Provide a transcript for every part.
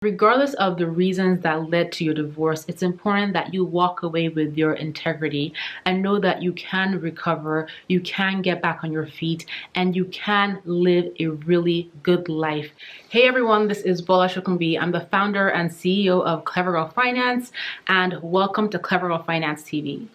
Regardless of the reasons that led to your divorce, it's important that you walk away with your integrity and know that you can recover, you can get back on your feet, and you can live a really good life. Hey everyone, this is Bola Shokumbi. I'm the founder and CEO of Clever Girl Finance, and welcome to Clever Girl Finance TV.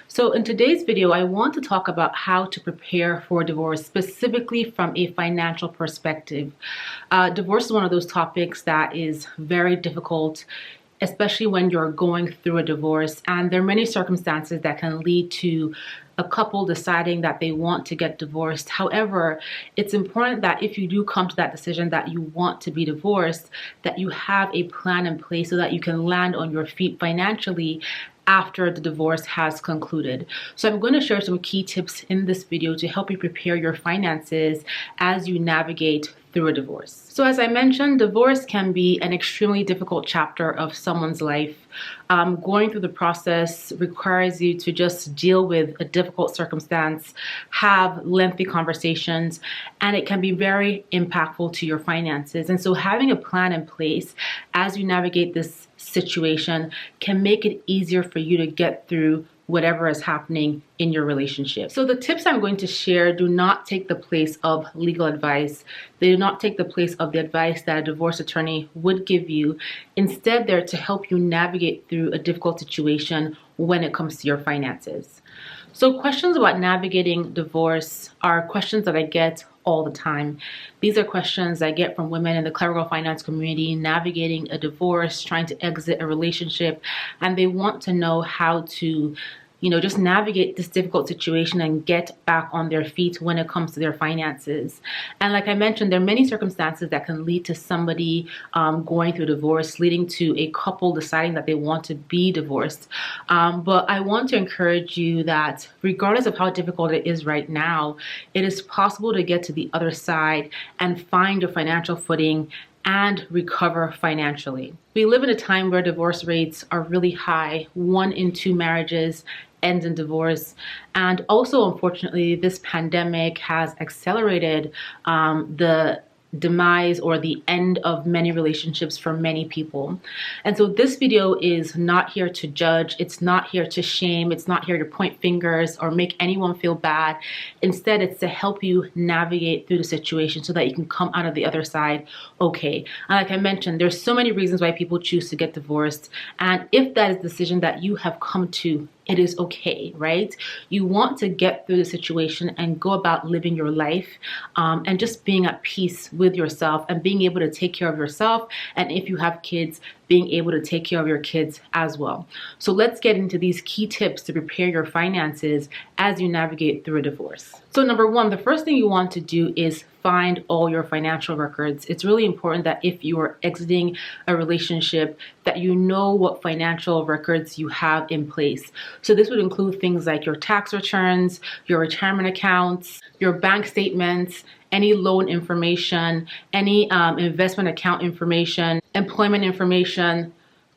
So in today's video, I want to talk about how to prepare for divorce, specifically from a financial perspective. Divorce is one of those topics that is very difficult, especially when you're going through a divorce. And there are many circumstances that can lead to a couple deciding that they want to get divorced. However, it's important that if you do come to that decision that you want to be divorced, that you have a plan in place so that you can land on your feet financially after the divorce has concluded. So I'm going to share some key tips in this video to help you prepare your finances as you navigate through a divorce. So as I mentioned, divorce can be an extremely difficult chapter of someone's life. Going through the process requires you to just deal with a difficult circumstance, have lengthy conversations, and it can be very impactful to your finances. And so having a plan in place as you navigate this situation can make it easier for you to get through whatever is happening in your relationship. So the tips I'm going to share do not take the place of legal advice. They do not take the place of the advice that a divorce attorney would give you. Instead, they're to help you navigate through a difficult situation when it comes to your finances. So questions about navigating divorce are questions that I get all the time. These are questions I get from women in the Clever Girl Finance community navigating a divorce, trying to exit a relationship, and they want to know how to just navigate this difficult situation and get back on their feet when it comes to their finances. And like I mentioned, there are many circumstances that can lead to somebody going through divorce, leading to a couple deciding that they want to be divorced. But I want to encourage you that regardless of how difficult it is right now, it is possible to get to the other side and find your financial footing and recover financially. We live in a time where divorce rates are really high. 1 in 2 marriages ends in divorce. And also, unfortunately, this pandemic has accelerated the demise or the end of many relationships for many people. And so this video is not here to judge, it's not here to shame, it's not here to point fingers or make anyone feel bad. Instead, it's to help you navigate through the situation so that you can come out of the other side okay. And like I mentioned, there's so many reasons why people choose to get divorced. And if that is the decision that you have come to, it is okay, right? You want to get through the situation and go about living your life and just being at peace with yourself and being able to take care of yourself. And if you have kids, being able to take care of your kids as well. So let's get into these key tips to prepare your finances as you navigate through a divorce. So number 1, the first thing you want to do is find all your financial records. It's really important that if you are exiting a relationship, that you know what financial records you have in place. So this would include things like your tax returns, your retirement accounts, your bank statements, any loan information, any investment account information, employment information,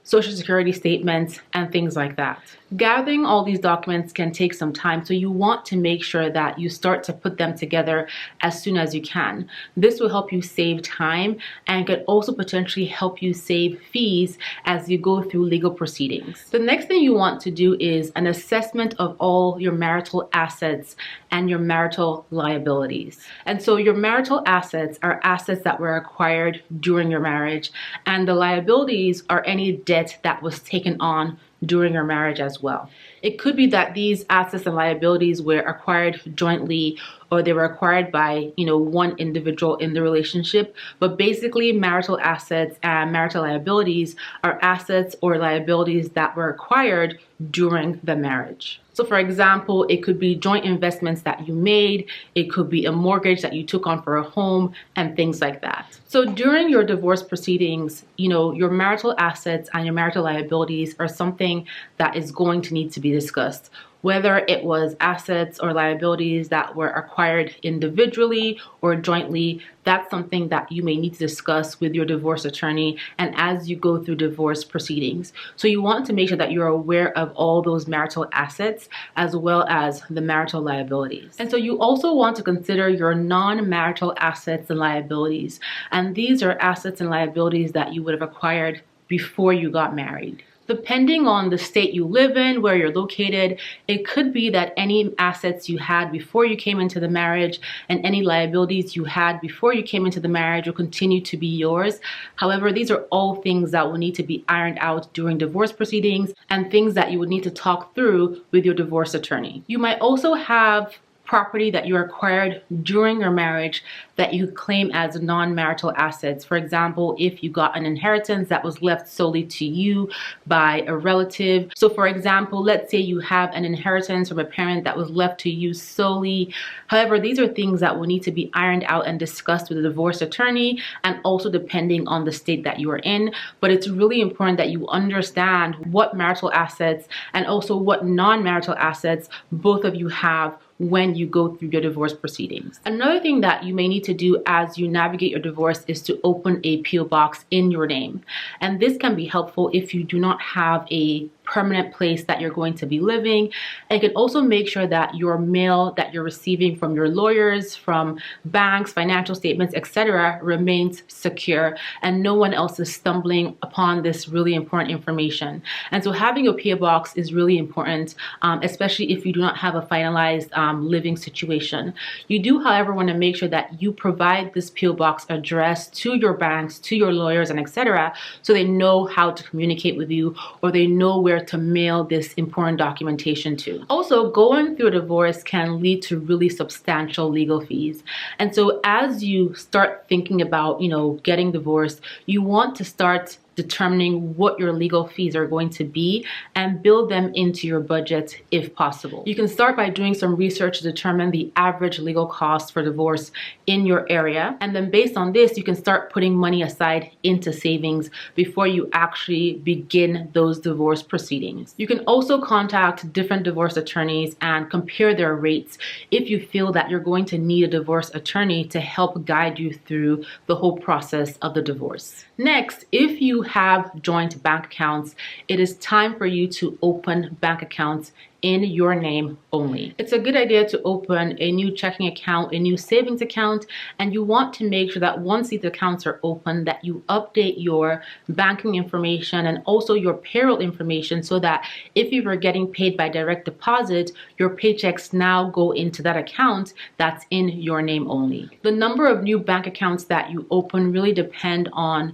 Social Security statements, and things like that. Gathering all these documents can take some time, so you want to make sure that you start to put them together as soon as you can. This will help you save time and could also potentially help you save fees as you go through legal proceedings. The next thing you want to do is an assessment of all your marital assets and your marital liabilities. And so your marital assets are assets that were acquired during your marriage, and the liabilities are any debt that was taken on during your marriage as well. It could be that these assets and liabilities were acquired jointly, or they were acquired by, one individual in the relationship. But basically, marital assets and marital liabilities are assets or liabilities that were acquired during the marriage. So for example, it could be joint investments that you made, it could be a mortgage that you took on for a home, and things like that. So during your divorce proceedings, your marital assets and your marital liabilities are something that is going to need to be discussed. whether it was assets or liabilities that were acquired individually or jointly. That's something that you may need to discuss with your divorce attorney and as you go through divorce proceedings. So you want to make sure that you're aware of all those marital assets as well as the marital liabilities. And so you also want to consider your non-marital assets and liabilities. And these are assets and liabilities that you would have acquired before you got married. Depending on the state you live in, where you're located, it could be that any assets you had before you came into the marriage and any liabilities you had before you came into the marriage will continue to be yours. However, these are all things that will need to be ironed out during divorce proceedings and things that you would need to talk through with your divorce attorney. You might also have property that you acquired during your marriage that you claim as non-marital assets. For example, if you got an inheritance that was left solely to you by a relative. So for example, let's say you have an inheritance from a parent that was left to you solely. However, these are things that will need to be ironed out and discussed with a divorce attorney and also depending on the state that you are in. But it's really important that you understand what marital assets and also what non-marital assets both of you have when you go through your divorce proceedings. Another thing that you may need to do as you navigate your divorce is to open a PO box in your name. And this can be helpful if you do not have a permanent place that you're going to be living. And you can also make sure that your mail that you're receiving from your lawyers, from banks, financial statements, etc., remains secure and no one else is stumbling upon this really important information. And so having a PO box is really important, especially if you do not have a finalized living situation. You do, however, want to make sure that you provide this PO box address to your banks, to your lawyers, and etc., so they know how to communicate with you or they know where to mail this important documentation to. Also, going through a divorce can lead to really substantial legal fees. And so as you start thinking about, getting divorced, you want to start determining what your legal fees are going to be and build them into your budget if possible. You can start by doing some research to determine the average legal costs for divorce in your area. And then based on this, you can start putting money aside into savings before you actually begin those divorce proceedings. You can also contact different divorce attorneys and compare their rates if you feel that you're going to need a divorce attorney to help guide you through the whole process of the divorce. Next, if you have joint bank accounts, it is time for you to open bank accounts in your name only. It's a good idea to open a new checking account, a new savings account, and you want to make sure that once these accounts are open, that you update your banking information and also your payroll information so that if you were getting paid by direct deposit, your paychecks now go into that account that's in your name only. The number of new bank accounts that you open really depend on,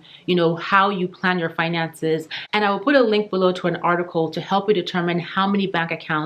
how you plan your finances. And I will put a link below to an article to help you determine how many bank accounts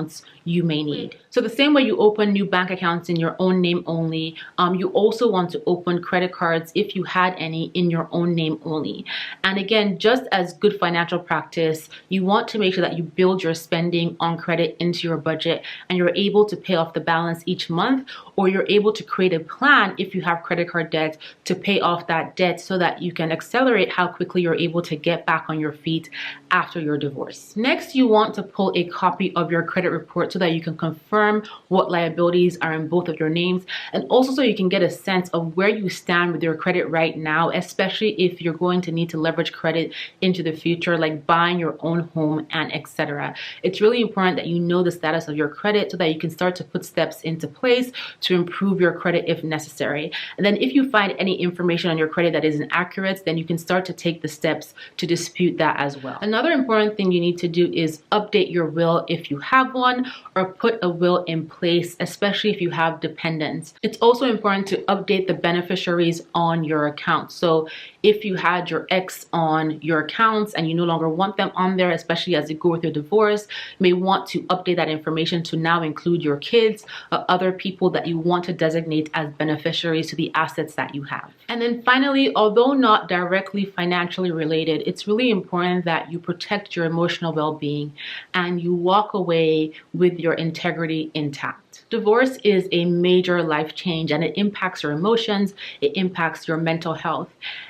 you may need. So the same way you open new bank accounts in your own name only, you also want to open credit cards if you had any in your own name only. And again, just as good financial practice, you want to make sure that you build your spending on credit into your budget and you're able to pay off the balance each month, or you're able to create a plan if you have credit card debt to pay off that debt so that you can accelerate how quickly you're able to get back on your feet after your divorce. Next, you want to pull a copy of your credit report so that you can confirm what liabilities are in both of your names, and also so you can get a sense of where you stand with your credit right now, especially if you're going to need to leverage credit into the future, like buying your own home and etc. It's really important that you know the status of your credit so that you can start to put steps into place to improve your credit if necessary. And then if you find any information on your credit that is inaccurate, then you can start to take the steps to dispute that as well. Another important thing you need to do is update your will if you have one, or put a will in place, especially if you have dependents. It's also important to update the beneficiaries on your account. So if you had your ex on your accounts and you no longer want them on there, especially as you go with your divorce, you may want to update that information to now include your kids or other people that you want to designate as beneficiaries to the assets that you have. And then finally, although not directly financially related, it's really important that you protect your emotional well-being and you walk away with your integrity intact. conflict. Divorce is a major life change and it impacts your emotions, it impacts your mental health.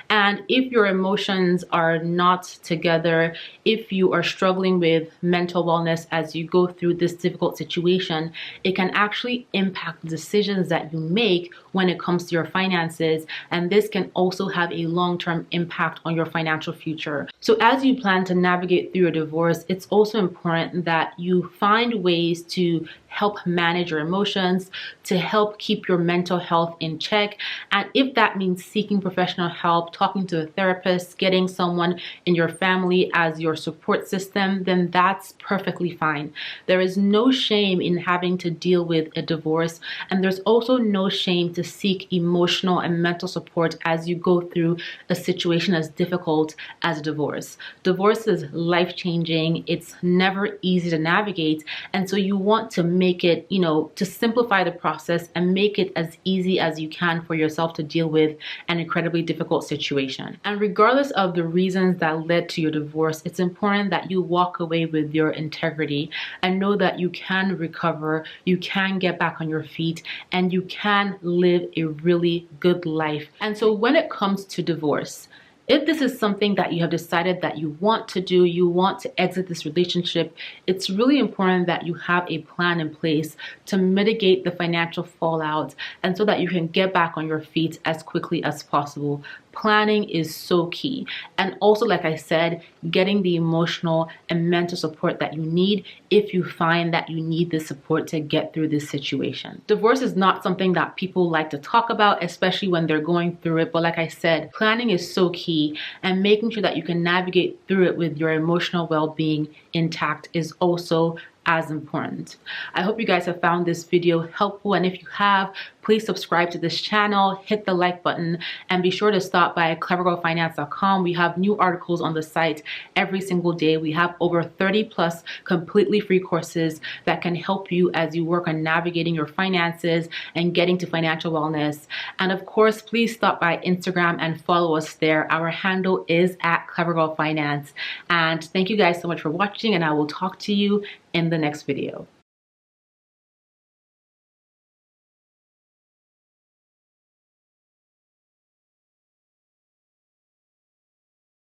And if your emotions are not together, if you are struggling with mental wellness as you go through this difficult situation, it can actually impact the decisions that you make when it comes to your finances. And this can also have a long-term impact on your financial future. So as you plan to navigate through a divorce, it's also important that you find ways to help manage your emotions, to help keep your mental health in check. And if that means seeking professional help, talking to a therapist, getting someone in your family as your support system, then that's perfectly fine. There is no shame in having to deal with a divorce, and there's also no shame to seek emotional and mental support as you go through a situation as difficult as a divorce. Divorce is life-changing. It's never easy to navigate, and so you want to make it, to simplify the process and make it as easy as you can for yourself to deal with an incredibly difficult situation. And regardless of the reasons that led to your divorce, it's important that you walk away with your integrity and know that you can recover, you can get back on your feet, and you can live a really good life. And so when it comes to divorce, if this is something that you have decided that you want to do, you want to exit this relationship, it's really important that you have a plan in place to mitigate the financial fallout and so that you can get back on your feet as quickly as possible. Planning is so key. And also, like I said, getting the emotional and mental support that you need if you find that you need this support to get through this situation. Divorce is not something that people like to talk about, especially when they're going through it. But like I said, planning is so key, and making sure that you can navigate through it with your emotional well-being intact is also as important. I hope you guys have found this video helpful, and if you have, please subscribe to this channel, hit the like button, and be sure to stop by clevergirlfinance.com. We have new articles on the site every single day. We have over 30 plus completely free courses that can help you as you work on navigating your finances and getting to financial wellness. And of course, please stop by Instagram and follow us there. Our handle is @clevergirlfinance. And thank you guys so much for watching, and I will talk to you in the next video.